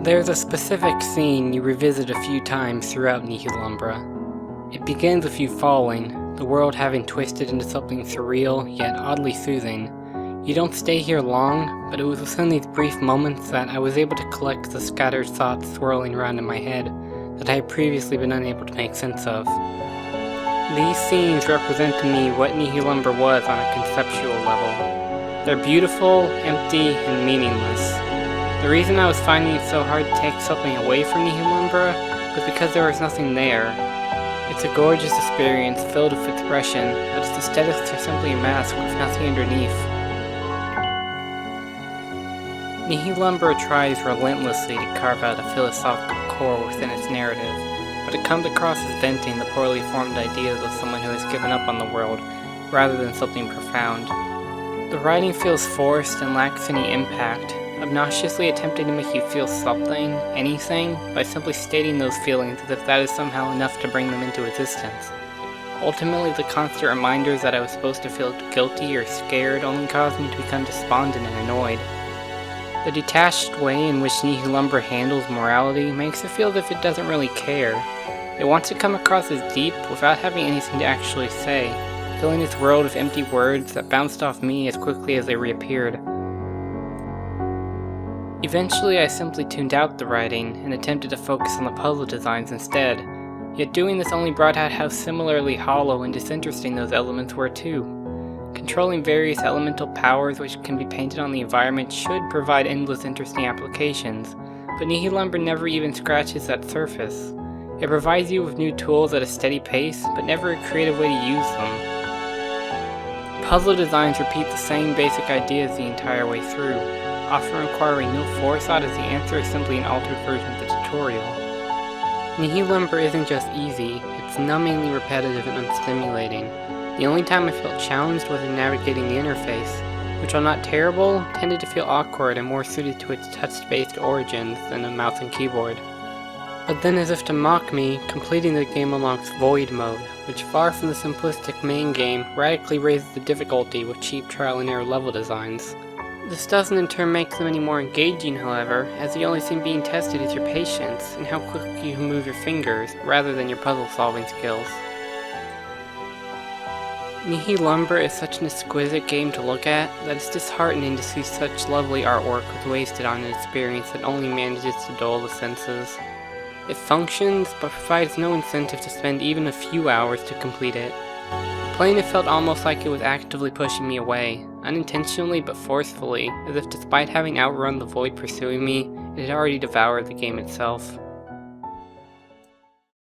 There's a specific scene you revisit a few times throughout Nihilumbra. It begins with you falling, the world having twisted into something surreal yet oddly soothing. You don't stay here long, but it was within these brief moments that I was able to collect the scattered thoughts swirling around in my head that I had previously been unable to make sense of. These scenes represent to me what Nihilumbra was on a conceptual level. They're beautiful, empty, and meaningless. The reason I was finding it so hard to take something away from Nihilumbra was because there was nothing there. It's a gorgeous experience filled with expression, but its aesthetics are simply a mask with nothing underneath. Nihilumbra tries relentlessly to carve out a philosophical core within its narrative, but it comes across as venting the poorly formed ideas of someone who has given up on the world, rather than something profound. The writing feels forced and lacks any impact, obnoxiously attempting to make you feel something, anything, by simply stating those feelings as if that is somehow enough to bring them into existence. Ultimately, the constant reminders that I was supposed to feel guilty or scared only caused me to become despondent and annoyed. The detached way in which Nihilumbra handles morality makes it feel as if it doesn't really care. It wants to come across as deep without having anything to actually say, filling its world with empty words that bounced off me as quickly as they reappeared. Eventually, I simply tuned out the writing and attempted to focus on the puzzle designs instead, yet doing this only brought out how similarly hollow and disinteresting those elements were too. Controlling various elemental powers which can be painted on the environment should provide endless interesting applications, but Nihilumbra never even scratches that surface. It provides you with new tools at a steady pace, but never a creative way to use them. Puzzle designs repeat the same basic ideas the entire way through, often requiring no forethought as the answer is simply an altered version of the tutorial. Nihilumbra isn't just easy, it's numbingly repetitive and unstimulating. The only time I felt challenged was in navigating the interface, which while not terrible, tended to feel awkward and more suited to its touch-based origins than a mouse and keyboard. But then, as if to mock me, completing the game unlocks Void Mode, which far from the simplistic main game, radically raises the difficulty with cheap trial-and-error level designs. This doesn't in turn make them any more engaging, however, as the only thing being tested is your patience and how quickly you can move your fingers, rather than your puzzle-solving skills. Nihilumbra is such an exquisite game to look at that it's disheartening to see such lovely artwork was wasted on an experience that only manages to dull the senses. It functions, but provides no incentive to spend even a few hours to complete it. Playing it felt almost like it was actively pushing me away, unintentionally but forcefully, as if despite having outrun the void pursuing me, it had already devoured the game itself.